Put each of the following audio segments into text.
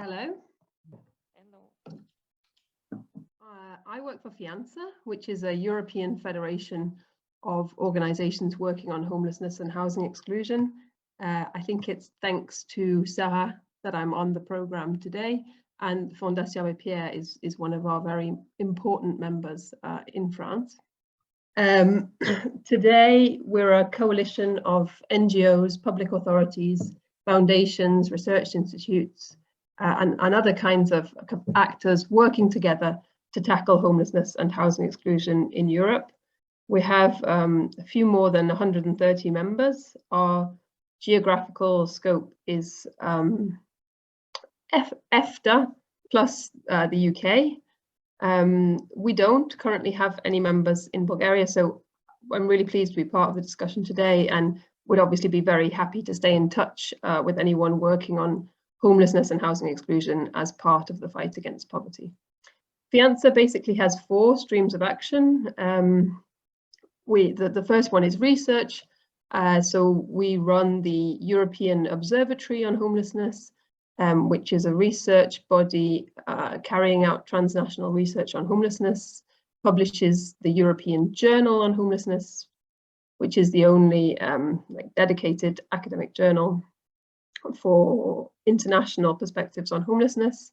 Hello. Hello. I work for FEANTSA, which is a European federation of organizations working on homelessness and housing exclusion. I think it's thanks to Sarah that I'm on the program today, and Fondation Abbé Pierre is one of our very important members in France. Today, we're a coalition of NGOs, public authorities, foundations, research institutes, and other kinds of actors working together to tackle homelessness and housing exclusion in Europe. We have a few more than 130 members. Our geographical scope is EFTA plus the UK. We don't currently have any members in Bulgaria, so I'm really pleased to be part of the discussion today, and would obviously be very happy to stay in touch with anyone working on homelessness and housing exclusion as part of the fight against poverty. FEANTSA basically has 4 streams of action. The first one is research. So we run the European Observatory on Homelessness, which is a research body carrying out transnational research on homelessness, publishes the European Journal on Homelessness, which is the only dedicated academic journal for international perspectives on homelessness.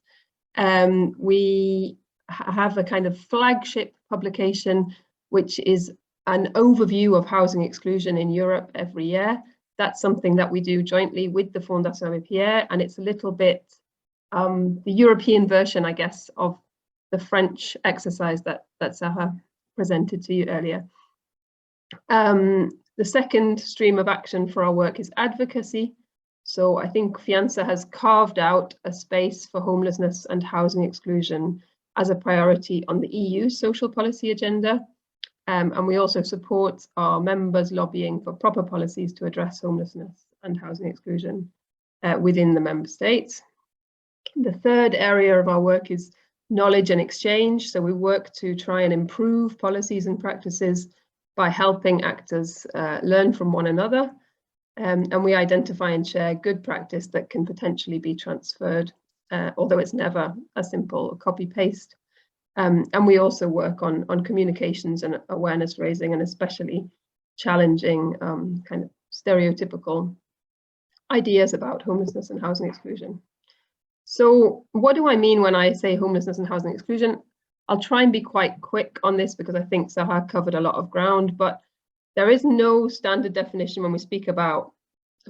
We have a kind of flagship publication, which is an overview of housing exclusion in Europe every year. That's something that we do jointly with the Fondation Abbé Pierre, and it's a little bit the European version, I guess, of the French exercise that Sarah presented to you earlier. The second stream of action for our work is advocacy. So I think FEANTSA has carved out a space for homelessness and housing exclusion as a priority on the EU social policy agenda. And we also support our members lobbying for proper policies to address homelessness and housing exclusion within the member states. The third area of our work is knowledge and exchange. So we work to try and improve policies and practices by helping actors learn from one another. And we identify and share good practice that can potentially be transferred, although it's never a simple copy-paste. And we also work on communications and awareness raising, and especially challenging kind of stereotypical ideas about homelessness and housing exclusion. So what do I mean when I say homelessness and housing exclusion? I'll try and be quite quick on this because I think Sarah covered a lot of ground, but there is no standard definition when we speak about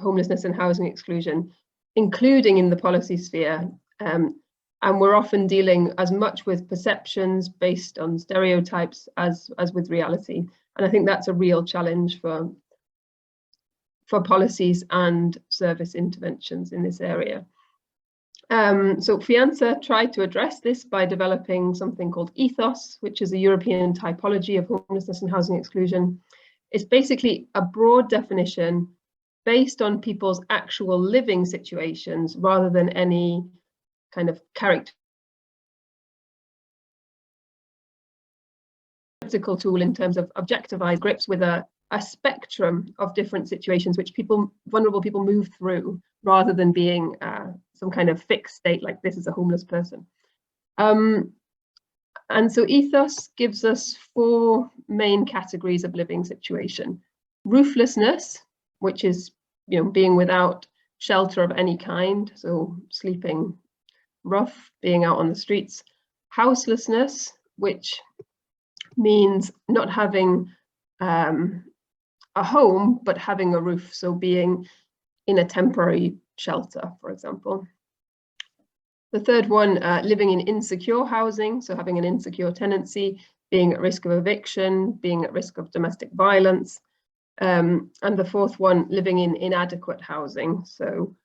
homelessness and housing exclusion, including in the policy sphere. And we're often dealing as much with perceptions based on stereotypes as with reality. And I think that's a real challenge for policies and service interventions in this area. So FEANTSA tried to address this by developing something called ethos, which is a European typology of homelessness and housing exclusion. It's basically a broad definition based on people's actual living situations rather than any kind of characteristical tool in terms of objectivized grips with a spectrum of different situations which vulnerable people move through rather than being some kind of fixed state like this is a homeless person. And so ethos gives us 4 main categories of living situation. Rooflessness, which is being without shelter of any kind, so sleeping rough, being out on the streets. Houselessness, which means not having a home but having a roof, so being in a temporary shelter, for example. The third one, living in insecure housing, so having an insecure tenancy, being at risk of eviction, being at risk of domestic violence. And the fourth one, living in inadequate housing, so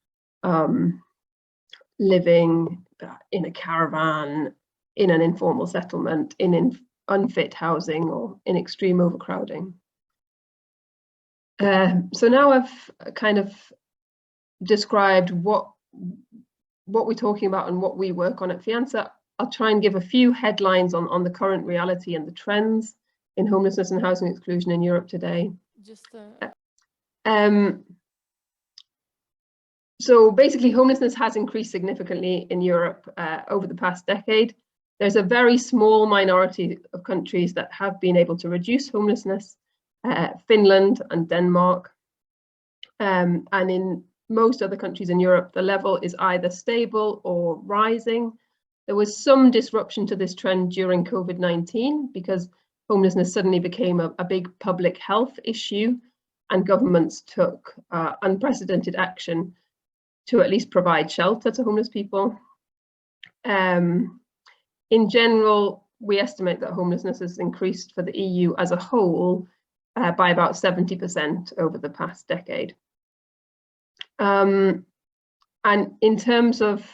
living in a caravan, in an informal settlement, in unfit housing, or in extreme overcrowding. So now I've kind of described what we're talking about and what we work on at FEANTSA. I'll try and give a few headlines on the current reality and the trends in homelessness and housing exclusion in Europe today. So basically, homelessness has increased significantly in Europe over the past decade. There's a very small minority of countries that have been able to reduce homelessness, Finland and Denmark. And in most other countries in Europe, the level is either stable or rising. There was some disruption to this trend during COVID-19 because homelessness suddenly became a big public health issue, and governments took unprecedented action to at least provide shelter to homeless people. In general, we estimate that homelessness has increased for the EU as a whole by about 70% over the past decade. And in terms of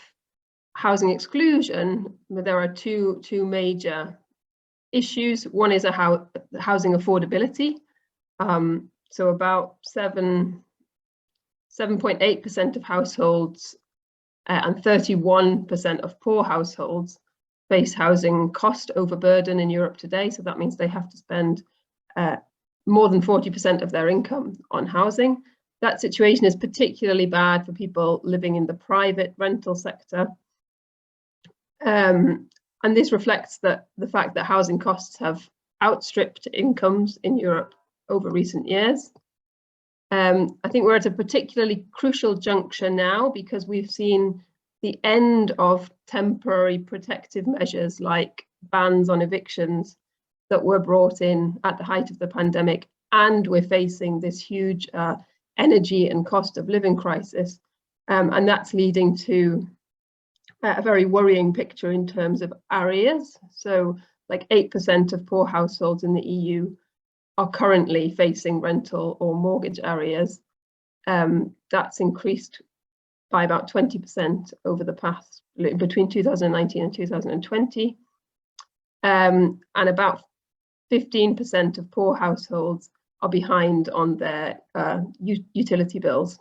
housing exclusion, there are two major issues. One is housing affordability. So about 7.8% of households and 31% of poor households face housing cost overburden in Europe today. So that means they have to spend more than 40% of their income on housing. That situation is particularly bad for people living in the private rental sector. And this reflects the fact that housing costs have outstripped incomes in Europe over recent years. I think we're at a particularly crucial juncture now because we've seen the end of temporary protective measures like bans on evictions that were brought in at the height of the pandemic, and we're facing this huge energy and cost of living crisis, and that's leading to a very worrying picture in terms of arrears. So like 8% of poor households in the EU are currently facing rental or mortgage arrears. That's increased by about 20% over the past, between 2019 and 2020. And about 15% of poor households are behind on their utility bills.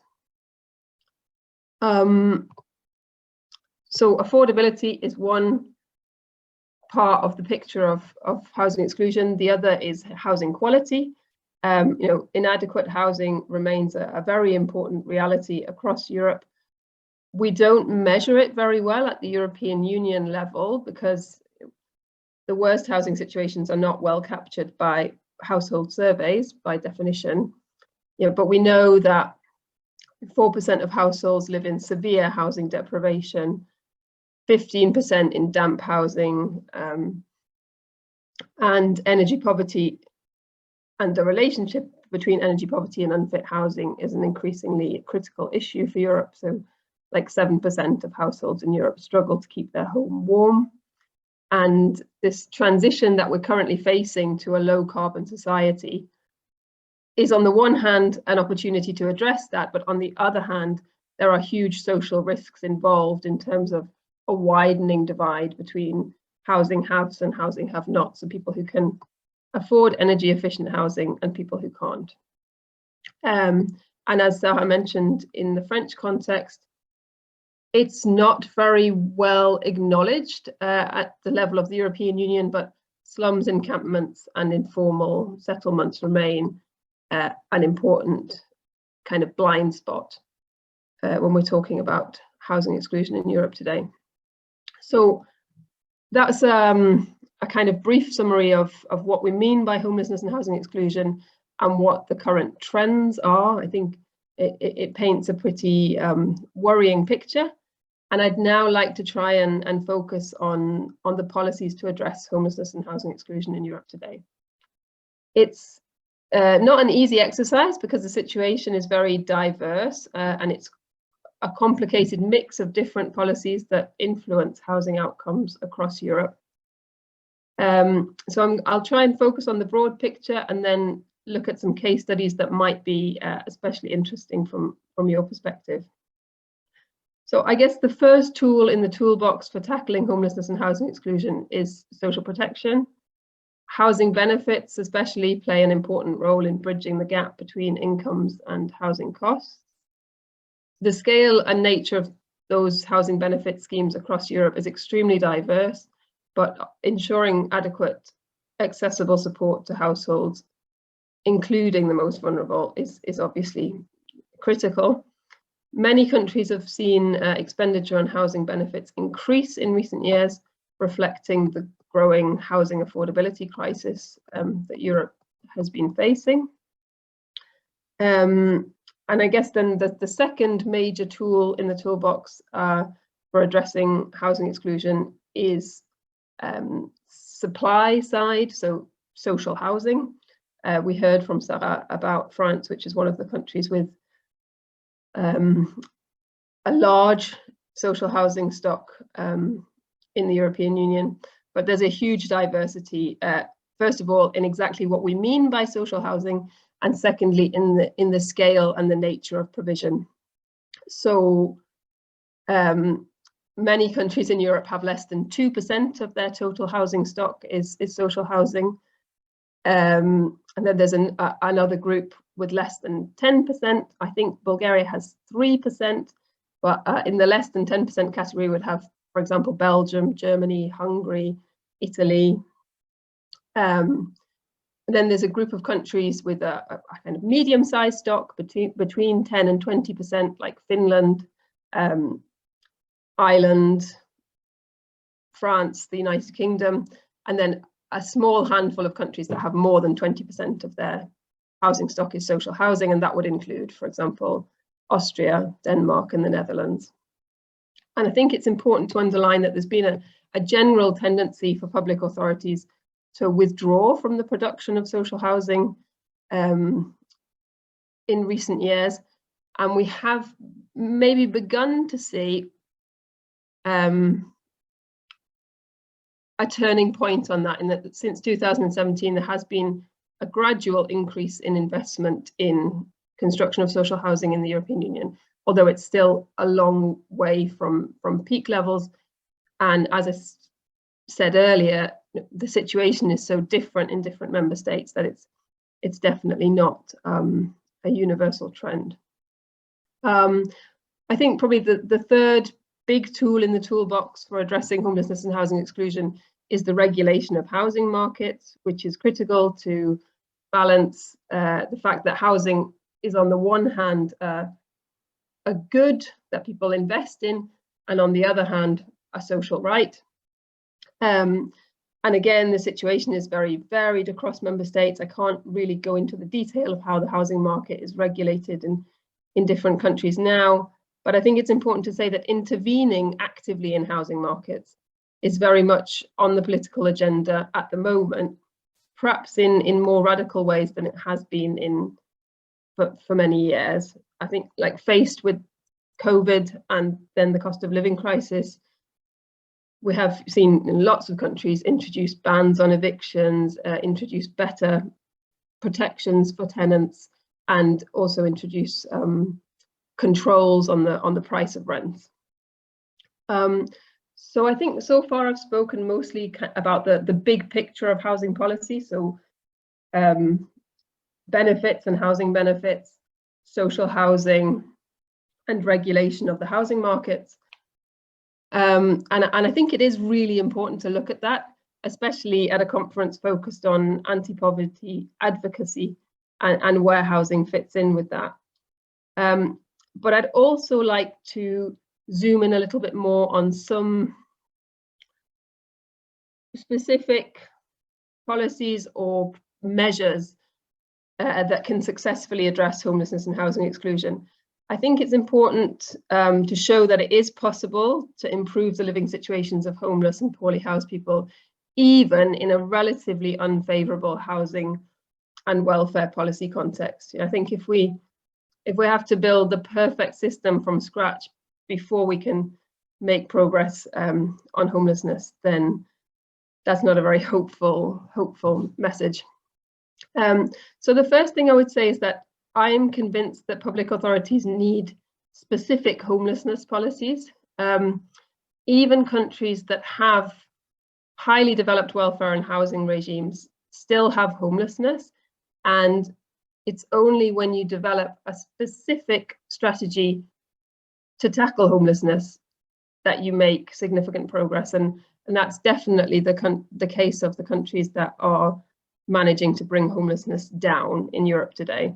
So affordability is one part of the picture of housing exclusion. The other is housing quality. Inadequate housing remains a very important reality across Europe. We don't measure it very well at the European Union level because the worst housing situations are not well captured by household surveys by definition. But we know that 4% of households live in severe housing deprivation, 15% in damp housing, and energy poverty, and the relationship between energy poverty and unfit housing is an increasingly critical issue for Europe. So like 7% of households in Europe struggle to keep their home warm. And this transition that we're currently facing to a low carbon society is on the one hand an opportunity to address that, but on the other hand, there are huge social risks involved in terms of a widening divide between housing haves and housing have-nots, so people who can afford energy efficient housing and people who can't. And as Sarah mentioned, in the French context, it's not very well acknowledged at the level of the European Union, but slums, encampments and informal settlements remain an important kind of blind spot when we're talking about housing exclusion in Europe today. So that's a kind of brief summary of what we mean by homelessness and housing exclusion and what the current trends are. I think it paints a pretty worrying picture. And I'd now like to try and focus on the policies to address homelessness and housing exclusion in Europe today. It's not an easy exercise because the situation is very diverse and it's a complicated mix of different policies that influence housing outcomes across Europe. So I'll try and focus on the broad picture and then look at some case studies that might be especially interesting from your perspective. So I guess the first tool in the toolbox for tackling homelessness and housing exclusion is social protection. Housing benefits especially play an important role in bridging the gap between incomes and housing costs. The scale and nature of those housing benefit schemes across Europe is extremely diverse, but ensuring adequate, accessible support to households, including the most vulnerable, is obviously critical. Many countries have seen expenditure on housing benefits increase in recent years, reflecting the growing housing affordability crisis that Europe has been facing. And I guess then the second major tool in the toolbox for addressing housing exclusion is supply side, so social housing. We heard from Sarah about France, which is one of the countries with a large social housing stock in the European Union, but there's a huge diversity, first of all, in exactly what we mean by social housing, and secondly, in the scale and the nature of provision. So many countries in Europe have less than 2% of their total housing stock is social housing. And then there's another group with less than 10%. I think Bulgaria has 3%, but in the less than 10% category would have, for example, Belgium, Germany, Hungary, Italy. And then there's a group of countries with a kind of medium-sized stock between 10 and 20%, like Finland, Ireland, France, the United Kingdom, and then a small handful of countries that have more than 20% of their housing stock is social housing, and that would include, for example, Austria, Denmark, and the Netherlands. And I think it's important to underline that there's been a general tendency for public authorities to withdraw from the production of social housing in recent years, and we have maybe begun to see a turning point on that, in that since 2017 there has been a gradual increase in investment in construction of social housing in the European Union, although it's still a long way from peak levels. And as I said earlier, the situation is so different in different member states that it's definitely not a universal trend. I think probably the third big tool in the toolbox for addressing homelessness and housing exclusion is the regulation of housing markets, which is critical to balance the fact that housing is on the one hand a good that people invest in, and on the other hand a social right. And again, the situation is very varied across member states. I can't really go into the detail of how the housing market is regulated in different countries now, but I think it's important to say that intervening actively in housing markets is very much on the political agenda at the moment, perhaps in more radical ways than it has been for many years. I think, like, faced with COVID and then the cost of living crisis, we have seen in lots of countries introduce bans on evictions, introduce better protections for tenants, and also introduce controls on the price of rents. So I think so far I've spoken mostly about the big picture of housing policy, so benefits and housing benefits, social housing, and regulation of the housing markets. And I think it is really important to look at that, especially at a conference focused on anti-poverty advocacy and where housing fits in with that. But I'd also like to zoom in a little bit more on some specific policies or measures that can successfully address homelessness and housing exclusion. I think it's important to show that it is possible to improve the living situations of homeless and poorly housed people, even in a relatively unfavourable housing and welfare policy context. I think if we have to build the perfect system from scratch before we can make progress on homelessness, then that's not a very hopeful message. So the first thing I would say is that I am convinced that public authorities need specific homelessness policies. Even countries that have highly developed welfare and housing regimes still have homelessness, and it's only when you develop a specific strategy to tackle homelessness that you make significant progress, and that's definitely the case of the countries that are managing to bring homelessness down in Europe today.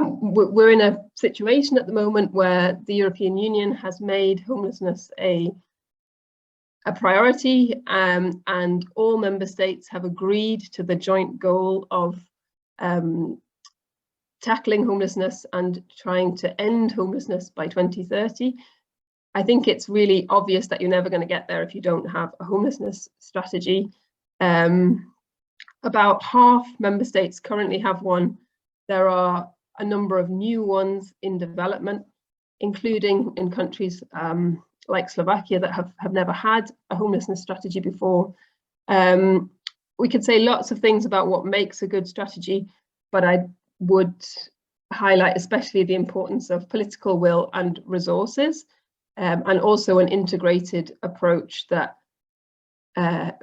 we're in a situation at the moment where the European Union has made homelessness a priority, and all member states have agreed to the joint goal of tackling homelessness and trying to end homelessness by 2030. I think it's really obvious that you're never going to get there if you don't have a homelessness strategy. About half member states currently have one. There are a number of new ones in development, including in countries like Slovakia that have never had a homelessness strategy before. We could say lots of things about what makes a good strategy, but I would highlight especially the importance of political will and resources, and also an integrated approach that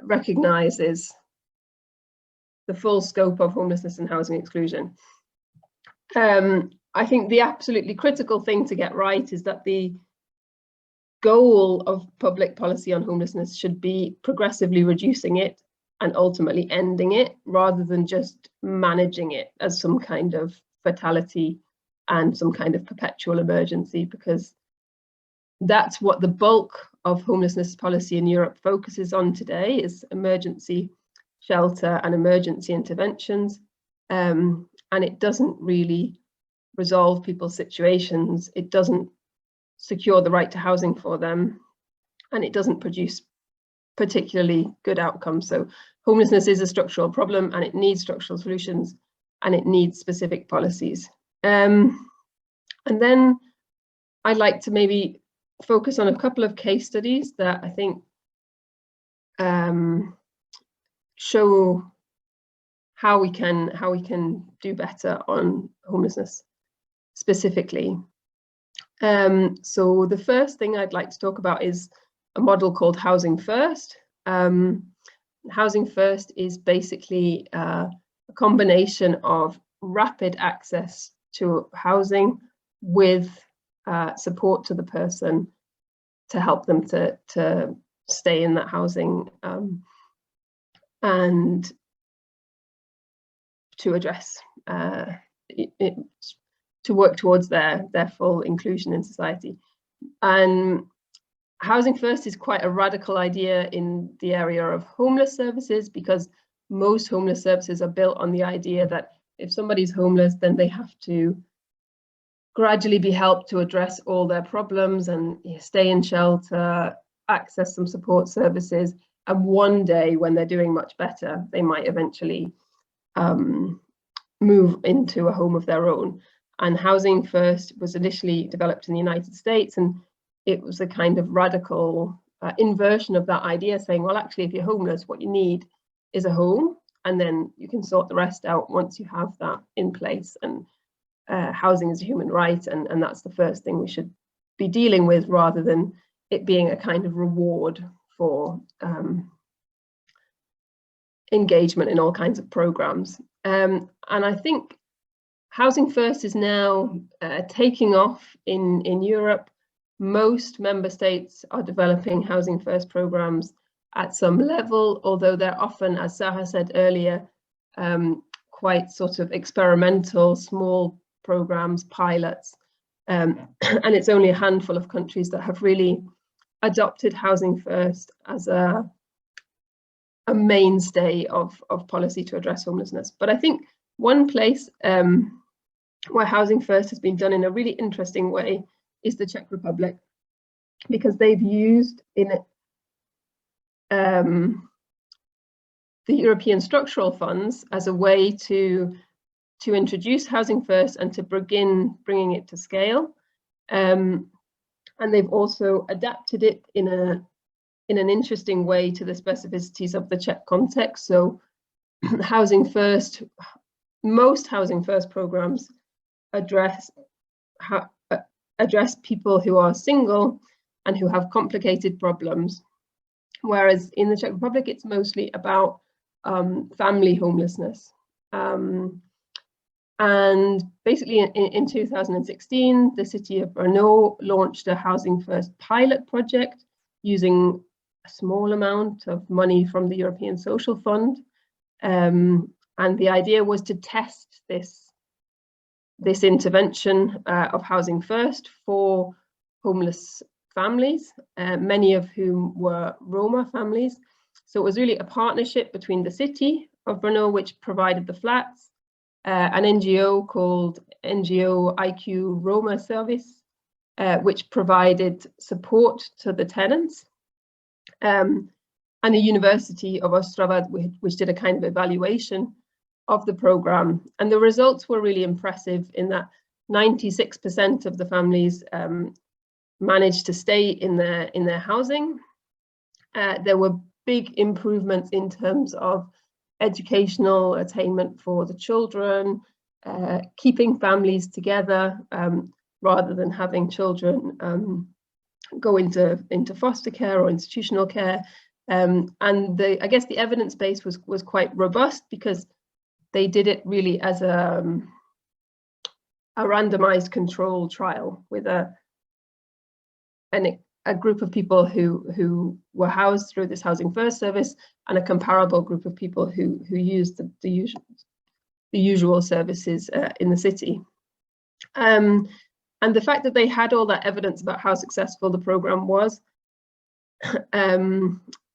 recognises the full scope of homelessness and housing exclusion. I think the absolutely critical thing to get right is that the goal of public policy on homelessness should be progressively reducing it and ultimately ending it, rather than just managing it as some kind of fatality and some kind of perpetual emergency, because that's what the bulk of homelessness policy in Europe focuses on today, is emergency shelter and emergency interventions. And it doesn't really resolve people's situations. It doesn't secure the right to housing for them, and it doesn't produce particularly good outcomes. So homelessness is a structural problem, and it needs structural solutions, and it needs specific policies. And then I'd like to maybe focus on a couple of case studies that I think show how we can do better on homelessness specifically. So the first thing I'd like to talk about is a model called Housing First. Housing First is basically a combination of rapid access to housing with support to the person to help them to stay in that housing, and to address to work towards their full inclusion in society. And Housing First is quite a radical idea in the area of homeless services, because most homeless services are built on the idea that if somebody's homeless, then they have to gradually be helped to address all their problems and stay in shelter, access some support services, and one day when they're doing much better, they might eventually move into a home of their own. And Housing First was initially developed in the United States, and it was a kind of radical inversion of that idea, saying, well, actually, if you're homeless, what you need is a home, and then you can sort the rest out once you have that in place. And housing is a human right, and that's the first thing we should be dealing with, rather than it being a kind of reward for engagement in all kinds of programs. And I think Housing First is now taking off in Europe. Most member states are developing Housing First programs at some level, although they're often, as Sarah said earlier, quite sort of experimental, small programs, pilots. And it's only a handful of countries that have really adopted Housing First as a mainstay of policy to address homelessness. But I think one place where Housing First has been done in a really interesting way is the Czech Republic, because they've used in it the European structural funds as a way to introduce Housing First and to begin bringing it to scale. And they've also adapted it in an interesting way to the specificities of the Czech context. So Housing First, most Housing First programs address people who are single and who have complicated problems, whereas in the Czech Republic it's mostly about family homelessness. And basically in 2016, the city of Brno launched a Housing First pilot project using a small amount of money from the European Social Fund. And the idea was to test this intervention of Housing First for homeless families, many of whom were Roma families. So it was really a partnership between the city of Brno, which provided the flats, an NGO called NGO IQ Roma Service, which provided support to the tenants, and the University of Ostrava, which did a kind of evaluation of the program. And the results were really impressive in that 96% of the families managed to stay in their housing. There were big improvements in terms of educational attainment for the children, keeping families together rather than having children go into foster care or institutional care. And I guess the evidence base was quite robust, because they did it really as a randomized control trial with a group of people who were housed through this Housing First service, and a comparable group of people who used the usual services in the city. And the fact that they had all that evidence about how successful the program was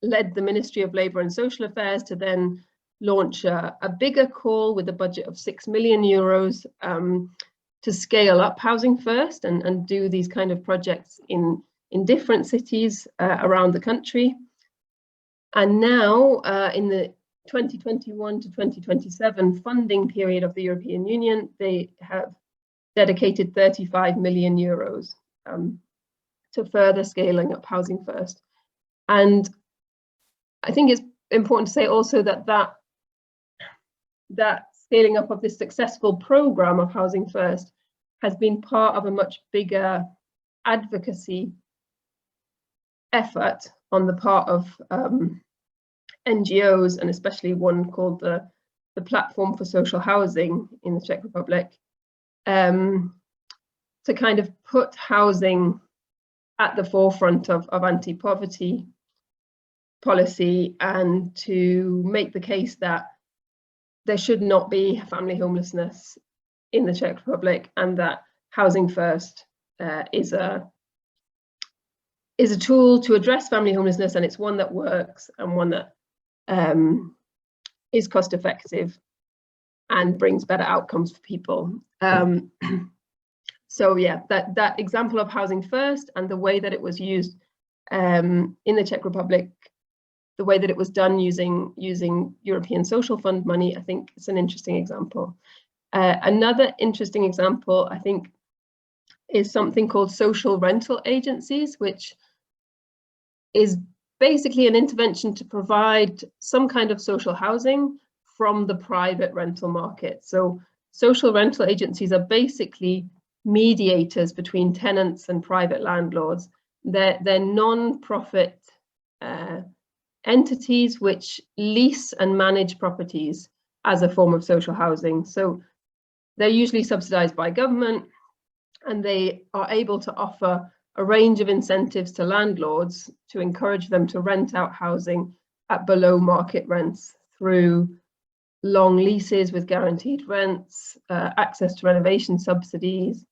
led the Ministry of Labour and Social Affairs to then launch a bigger call with a budget of 6 million euros to scale up Housing First and do these kind of projects in different cities around the country. And now in the 2021 to 2027 funding period of the European Union, they have dedicated 35 million euros to further scaling up Housing First. And I think it's important to say also that scaling up of this successful program of Housing First has been part of a much bigger advocacy effort on the part of NGOs, and especially one called the Platform for Social Housing in the Czech Republic, to kind of put housing at the forefront of anti-poverty policy, and to make the case that there should not be family homelessness in the Czech Republic, and that Housing First is a tool to address family homelessness, and it's one that works, and one that is cost effective and brings better outcomes for people. So yeah, that example of Housing First and the way that it was used in the Czech Republic, the way that it was done using European Social Fund money, I think it's an interesting example. Another interesting example, I think, is something called social rental agencies, which is basically an intervention to provide some kind of social housing from the private rental market. So social rental agencies are basically mediators between tenants and private landlords. They're non-profit entities which lease and manage properties as a form of social housing. So they're usually subsidized by government, and they are able to offer a range of incentives to landlords to encourage them to rent out housing at below market rents through long leases with guaranteed rents, access to renovation subsidies,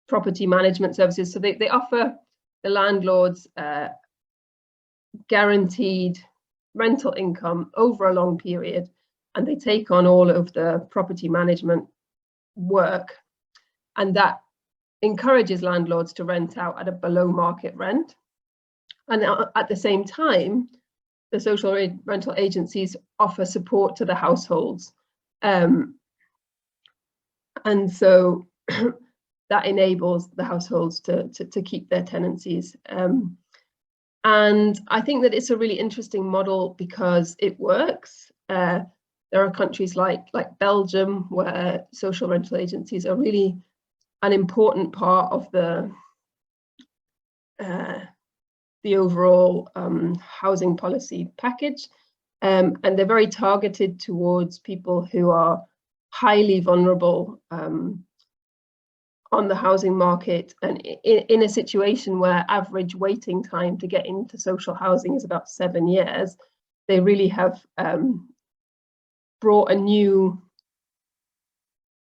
property management services. So they offer the landlords guaranteed rental income over a long period, and they take on all of the property management work, and that encourages landlords to rent out at a below market rent. And at the same time, the social rental agencies offer support to the households, and so that enables the households to keep their tenancies. And I think that it's a really interesting model because it works. There are countries like Belgium, where social rental agencies are really an important part of the overall housing policy package, and they're very targeted towards people who are highly vulnerable on the housing market, and in a situation where average waiting time to get into social housing is about 7 years. They really have brought a new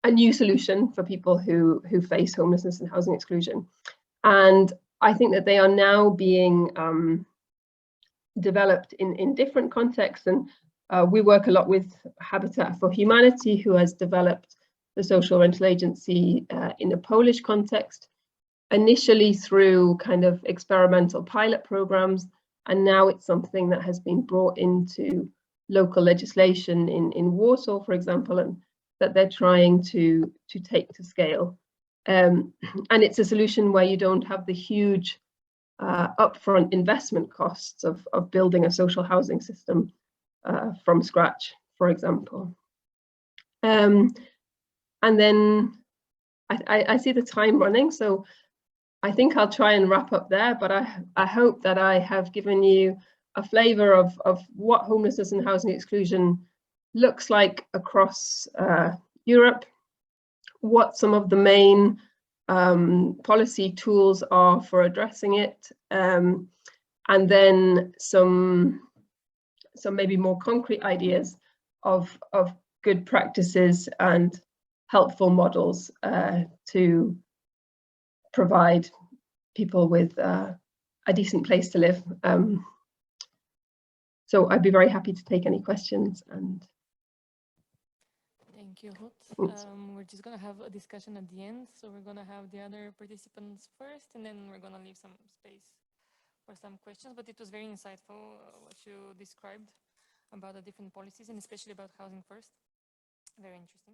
a new solution for people who face homelessness and housing exclusion. And I think that they are now being developed in different contexts. And we work a lot with Habitat for Humanity, who has developed the social rental agency in a Polish context, initially through kind of experimental pilot programs, and now it's something that has been brought into local legislation in Warsaw, for example, and that they're trying to take to scale. And it's a solution where you don't have the huge upfront investment costs of building a social housing system from scratch, for example. And then I see the time running, so I think I'll try and wrap up there, but I hope that I have given you a flavor of what homelessness and housing exclusion looks like across Europe, what some of the main policy tools are for addressing it, and then some maybe more concrete ideas of good practices and helpful models to provide people with a decent place to live. So I'd be very happy to take any questions. And thank you, Ruth. We're just going to have a discussion at the end. So we're going to have the other participants first, and then we're going to leave some space for some questions. But it was very insightful what you described about the different policies, and especially about housing first. Very interesting.